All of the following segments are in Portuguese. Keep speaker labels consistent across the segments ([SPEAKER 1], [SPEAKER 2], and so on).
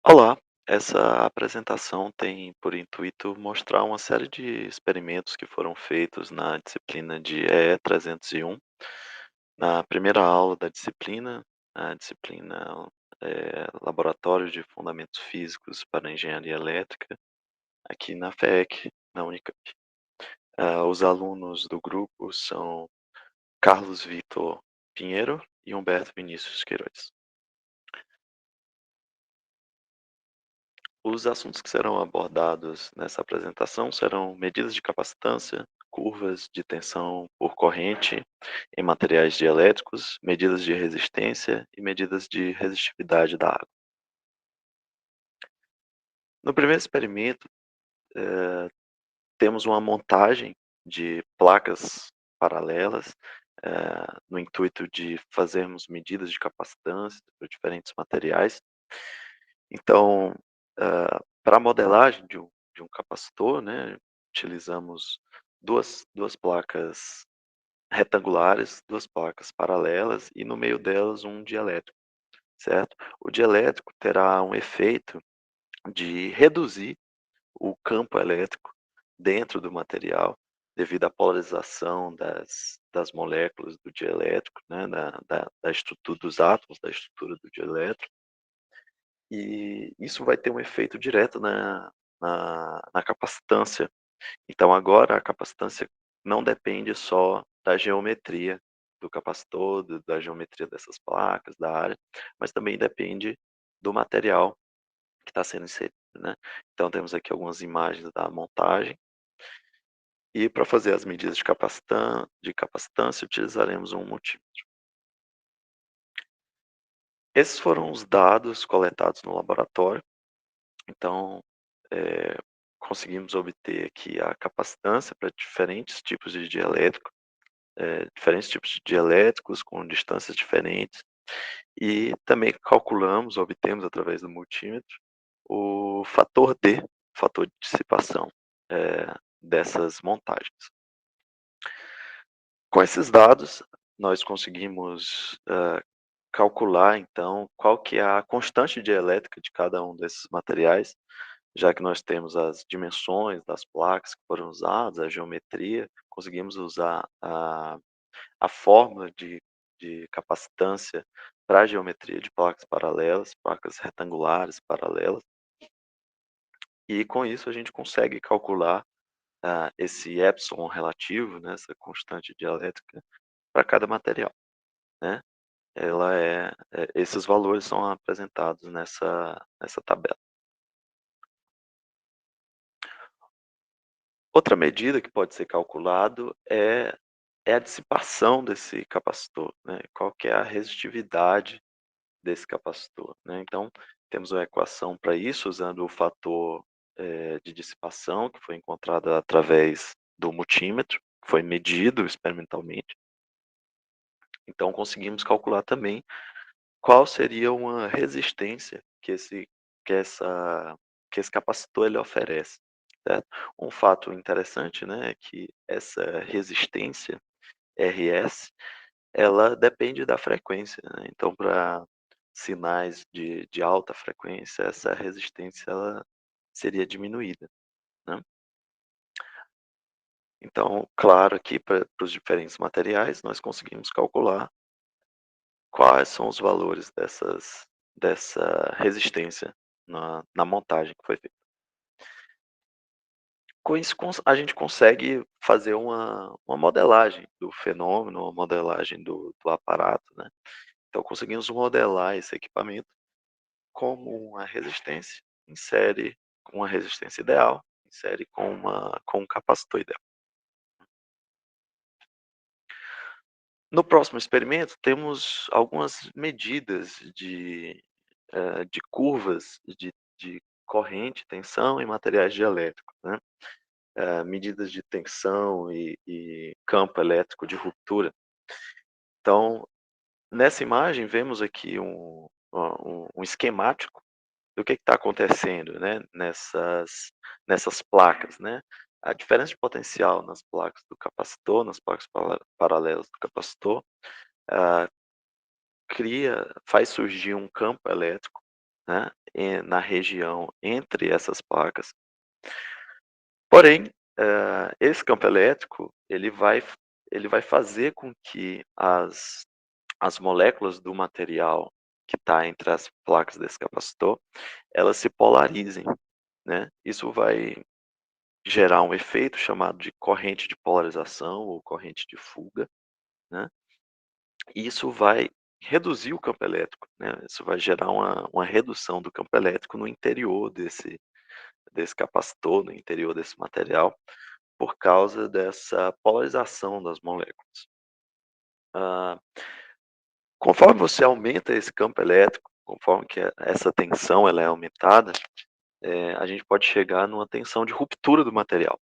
[SPEAKER 1] Olá, essa apresentação tem por intuito mostrar uma série de experimentos que foram feitos na disciplina de EE 301. Na primeira aula da disciplina, a disciplina Laboratório de Fundamentos Físicos para Engenharia Elétrica, aqui na FEEC, na Unicamp. Os alunos do grupo são Carlos Vitor Pinheiro e Humberto Vinícius Queiroz. Os assuntos que serão abordados nessa apresentação serão medidas de capacitância, curvas de tensão por corrente em materiais dielétricos, medidas de resistência e medidas de resistividade da água. No primeiro experimento, temos uma montagem de placas paralelas, no intuito de fazermos medidas de capacitância para diferentes materiais. Então, para a modelagem de um capacitor, né, utilizamos duas placas retangulares, 2 placas paralelas e no meio delas um dielétrico, certo? O dielétrico terá um efeito de reduzir o campo elétrico dentro do material, devido à polarização das moléculas do dielétrico, né, da estrutura dos átomos, da estrutura do dielétrico. E isso vai ter um efeito direto na capacitância. Então agora a capacitância não depende só da geometria do capacitor, da geometria dessas placas, da área, mas também depende do material que está sendo inserido, né. Então temos aqui algumas imagens da montagem, e para fazer as medidas de capacitância utilizaremos um multímetro. Esses foram os dados coletados no laboratório. Então, eh, conseguimos obter aqui a capacitância para diferentes tipos de dielétrico, diferentes tipos de dielétricos com distâncias diferentes, e também calculamos, obtemos através do multímetro, o fator D, fator de dissipação, dessas montagens. Com esses dados, nós conseguimos, calcular então qual que é a constante dielétrica de cada um desses materiais, já que nós temos as dimensões das placas que foram usadas, a geometria, conseguimos usar a fórmula de capacitância para a geometria de placas paralelas, placas retangulares paralelas, e com isso a gente consegue calcular, esse epsilon relativo, né, essa constante dielétrica para cada material, né. Esses valores são apresentados nessa tabela. Outra medida que pode ser calculado é a dissipação desse capacitor, né, qual que é a resistividade desse capacitor, né. Então, temos uma equação para isso usando o fator, de dissipação que foi encontrado através do multímetro, que foi medido experimentalmente. Então conseguimos calcular também qual seria uma resistência que essa que esse capacitor ele oferece, certo. Um fato interessante, né, é que essa resistência RS, ela depende da frequência, né, então para sinais de alta frequência, essa resistência ela seria diminuída, né. Então, claro que para os diferentes materiais, nós conseguimos calcular quais são os valores dessa resistência na montagem que foi feita. Com isso a gente consegue fazer uma modelagem do fenômeno, uma modelagem do aparato, né. Então conseguimos modelar esse equipamento como uma resistência em série com uma resistência ideal, em série com um capacitor ideal. No próximo experimento, temos algumas medidas de curvas de corrente, tensão em materiais dielétricos, né. Medidas de tensão e campo elétrico de ruptura. Então, nessa imagem vemos aqui um esquemático do que está acontecendo, né, nessas placas, né. A diferença de potencial nas placas do capacitor, nas placas paralelas do capacitor, ah, faz surgir um campo elétrico, né, na região entre essas placas. Porém, esse campo elétrico, ele vai fazer com que as moléculas do material que está entre as placas desse capacitor, elas se polarizem, né. Isso vai gerar um efeito chamado de corrente de polarização ou corrente de fuga, né, e isso vai reduzir o campo elétrico, né, isso vai gerar uma redução do campo elétrico no interior desse capacitor, no interior desse material, por causa dessa polarização das moléculas. Hã, Conforme você aumenta esse campo elétrico, conforme que essa tensão ela é aumentada, a gente pode chegar numa tensão de ruptura do material,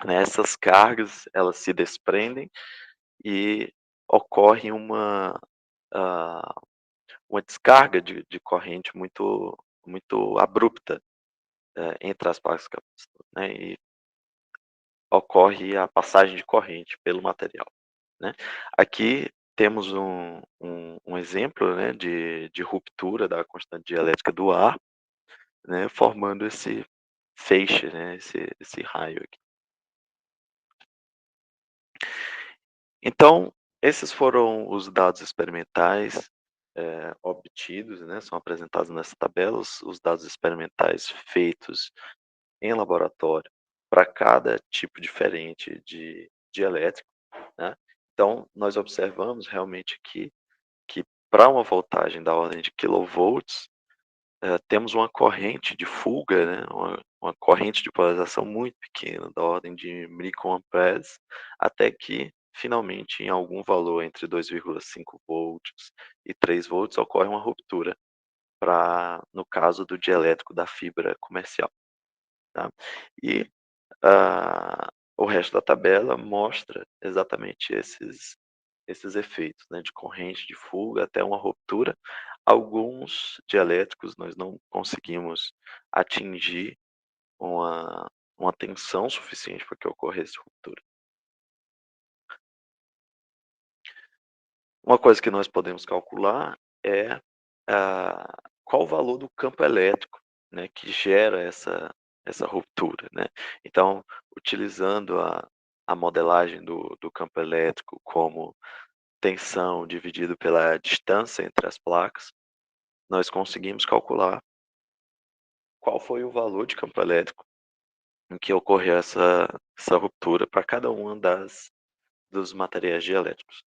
[SPEAKER 1] né. Essas cargas, elas se desprendem e ocorre hã, uma descarga de corrente muito abrupta, entre as placas capacitor, né, e ocorre a passagem de corrente pelo material, né. Aqui temos um exemplo, né, de ruptura da constante dielétrica do ar, né, formando esse feixe, né, esse raio aqui. Então, esses foram os dados experimentais, obtidos, né, são apresentados nessa tabela, os dados experimentais feitos em laboratório para cada tipo diferente de elétrico, né. Então, nós observamos realmente que para uma voltagem da ordem de quilovolts, temos uma corrente de fuga, né, uma corrente de polarização muito pequena, da ordem de microamperes, até que, finalmente, em algum valor entre 2,5 volts e 3 volts, ocorre uma ruptura no caso do dielétrico da fibra comercial, tá. E, o resto da tabela mostra exatamente esses efeitos, né, de corrente de fuga até uma ruptura. Alguns dielétricos nós não conseguimos atingir uma uma tensão suficiente para que ocorresse ruptura. Uma coisa que nós podemos calcular é, qual o valor do campo elétrico, né, que gera essa ruptura, né. Então, utilizando a modelagem do campo elétrico como tensão dividido pela distância entre as placas, nós conseguimos calcular qual foi o valor de campo elétrico em que ocorreu essa ruptura para cada uma dos materiais dielétricos.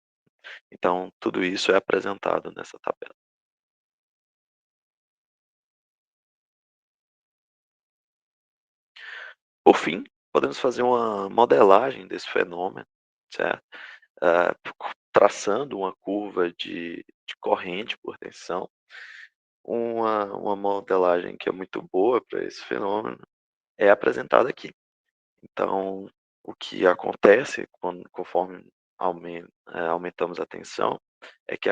[SPEAKER 1] Então, tudo isso é apresentado nessa tabela. Por fim, podemos fazer uma modelagem desse fenômeno, certo? Traçando uma curva de corrente por tensão. Uma modelagem que é muito boa para esse fenômeno é apresentada aqui. Então, o que acontece conforme aumentamos a tensão, é que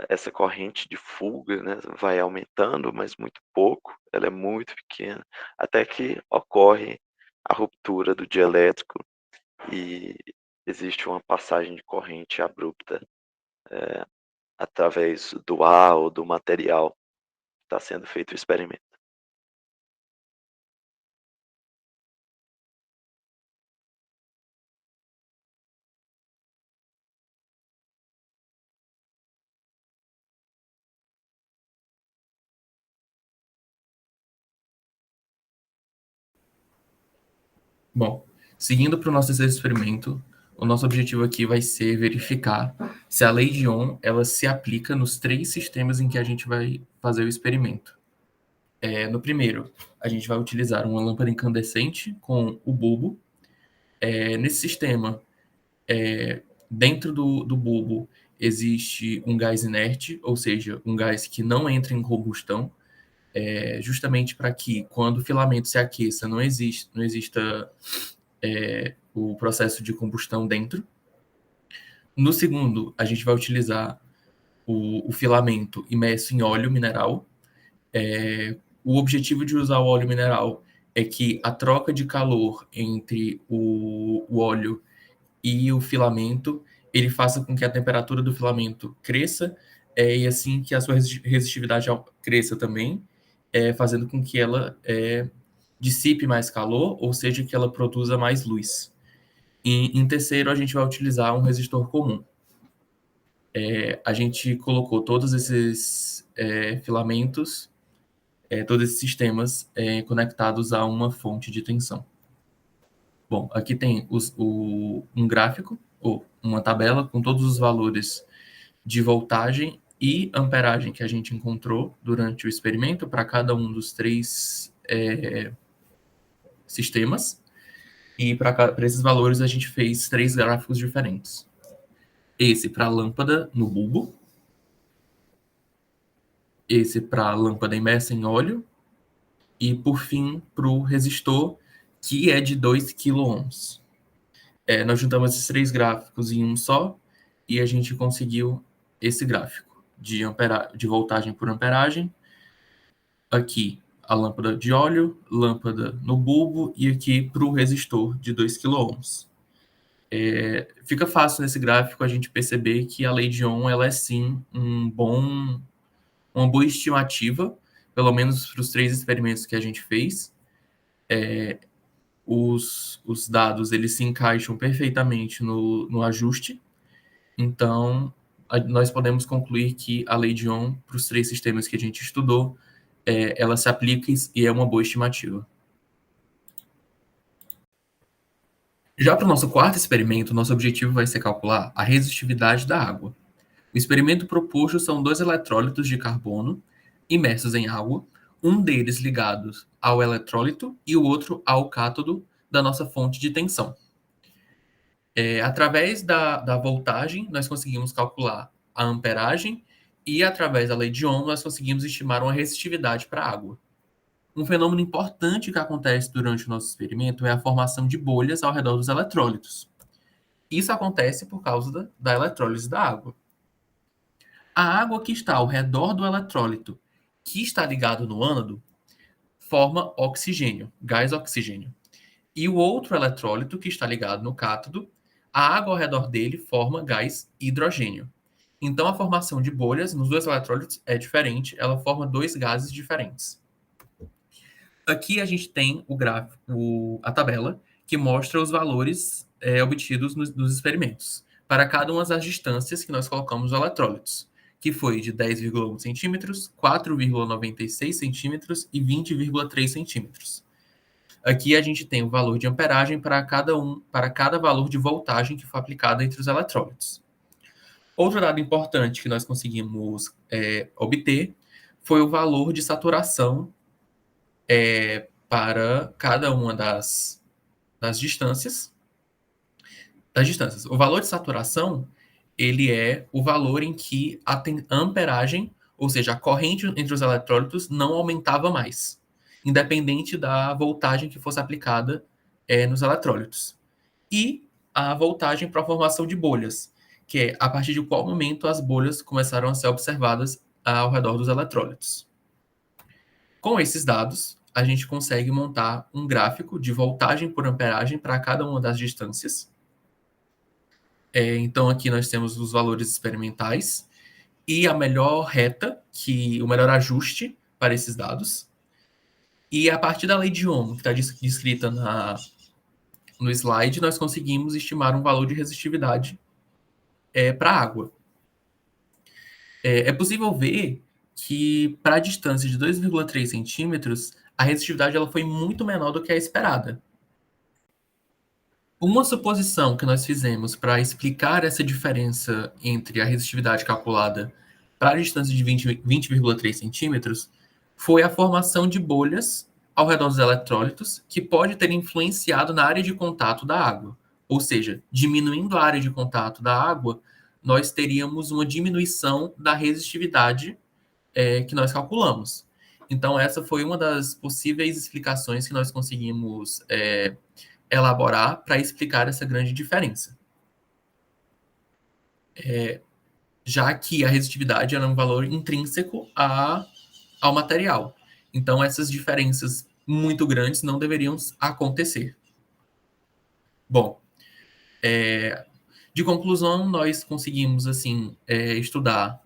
[SPEAKER 1] essa corrente de fuga, né, vai aumentando, mas muito pouco, ela é muito pequena, até que ocorre a ruptura do dielétrico e existe uma passagem de corrente abrupta, eh, através do ar ou do material que está sendo feito o experimento.
[SPEAKER 2] Bom, seguindo para o nosso terceiro experimento, o nosso objetivo aqui vai ser verificar se a lei de Ohm ela se aplica nos três sistemas em que a gente vai fazer o experimento. No primeiro, a gente vai utilizar uma lâmpada incandescente com o bulbo. Nesse sistema, dentro do bulbo existe um gás inerte, ou seja, um gás que não entra em combustão, justamente para que, quando o filamento se aqueça, não exista o processo de combustão dentro. No segundo, a gente vai utilizar o filamento imerso em óleo mineral. O objetivo de usar o óleo mineral é que a troca de calor entre o óleo e o filamento ele faça com que a temperatura do filamento cresça e assim que a sua resistividade cresça também, fazendo com que ela dissipe mais calor, ou seja, que ela produza mais luz. E em terceiro, a gente vai utilizar um resistor comum. A gente colocou todos esses filamentos, todos esses sistemas conectados a uma fonte de tensão. Bom, aqui tem um gráfico, ou uma tabela, com todos os valores de voltagem e amperagem que a gente encontrou durante o experimento para cada um dos três sistemas. E para esses valores a gente fez 3 gráficos diferentes. Esse para a lâmpada no bulbo, esse para a lâmpada imersa em óleo e, por fim, para o resistor, que é de 2 kΩ. Nós juntamos esses 3 gráficos em um só e a gente conseguiu esse gráfico de voltagem por amperagem. Aqui a lâmpada de óleo, lâmpada no bulbo e aqui para o resistor de 2 kΩ. Fica fácil nesse gráfico a gente perceber que a lei de Ohm ela é sim uma boa estimativa, pelo menos para os 3 experimentos que a gente fez. Os dados eles se encaixam perfeitamente no ajuste, então nós podemos concluir que a lei de Ohm para os 3 sistemas que a gente estudou, ela se aplica e é uma boa estimativa. Já para o nosso quarto experimento, nosso objetivo vai ser calcular a resistividade da água. O experimento proposto são 2 eletrólitos de carbono imersos em água, um deles ligado ao eletrólito e o outro ao cátodo da nossa fonte de tensão. Através da voltagem, nós conseguimos calcular a amperagem e, através da lei de Ohm, nós conseguimos estimar uma resistividade para a água. Um fenômeno importante que acontece durante o nosso experimento é a formação de bolhas ao redor dos eletrólitos. Isso acontece por causa da eletrólise da água. A água que está ao redor do eletrólito, que está ligado no ânodo, forma oxigênio, gás oxigênio. E o outro eletrólito, que está ligado no cátodo, a água ao redor dele forma gás hidrogênio. Então, a formação de bolhas nos 2 eletrólitos é diferente, ela forma 2 gases diferentes. Aqui a gente tem o gráfico, a tabela, que mostra os valores obtidos nos experimentos, para cada uma das distâncias que nós colocamos os eletrólitos, que foi de 10,1 centímetros, 4,96 centímetros e 20,3 centímetros. Aqui a gente tem o valor de amperagem para cada valor de voltagem que foi aplicado entre os eletrólitos. Outro dado importante que nós conseguimos obter foi o valor de saturação para cada uma das distâncias. O valor de saturação ele é o valor em que a amperagem, ou seja, a corrente entre os eletrólitos, não aumentava mais, independente da voltagem que fosse aplicada nos eletrólitos. E a voltagem para a formação de bolhas, que é a partir de qual momento as bolhas começaram a ser observadas ao redor dos eletrólitos. Com esses dados, a gente consegue montar um gráfico de voltagem por amperagem para cada uma das distâncias. Então, aqui nós temos os valores experimentais e a melhor reta, o melhor ajuste para esses dados. E a partir da lei de Ohm, que está descrita no slide, nós conseguimos estimar um valor de resistividade para a água. É possível ver que, para a distância de 2,3 centímetros, a resistividade ela foi muito menor do que a esperada. Uma suposição que nós fizemos para explicar essa diferença entre a resistividade calculada para a distância de 20,3 centímetros foi a formação de bolhas ao redor dos eletrólitos, que pode ter influenciado na área de contato da água. Ou seja, diminuindo a área de contato da água, nós teríamos uma diminuição da resistividade que nós calculamos. Então, essa foi uma das possíveis explicações que nós conseguimos elaborar para explicar essa grande diferença. Já que a resistividade era um valor intrínseco ao material. Então, essas diferenças muito grandes não deveriam acontecer. Bom, de conclusão, nós conseguimos assim estudar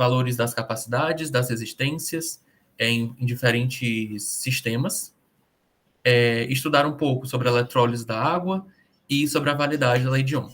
[SPEAKER 2] valores das capacidades, das resistências em diferentes sistemas, estudar um pouco sobre a eletrólise da água e sobre a validade da lei de Ohm.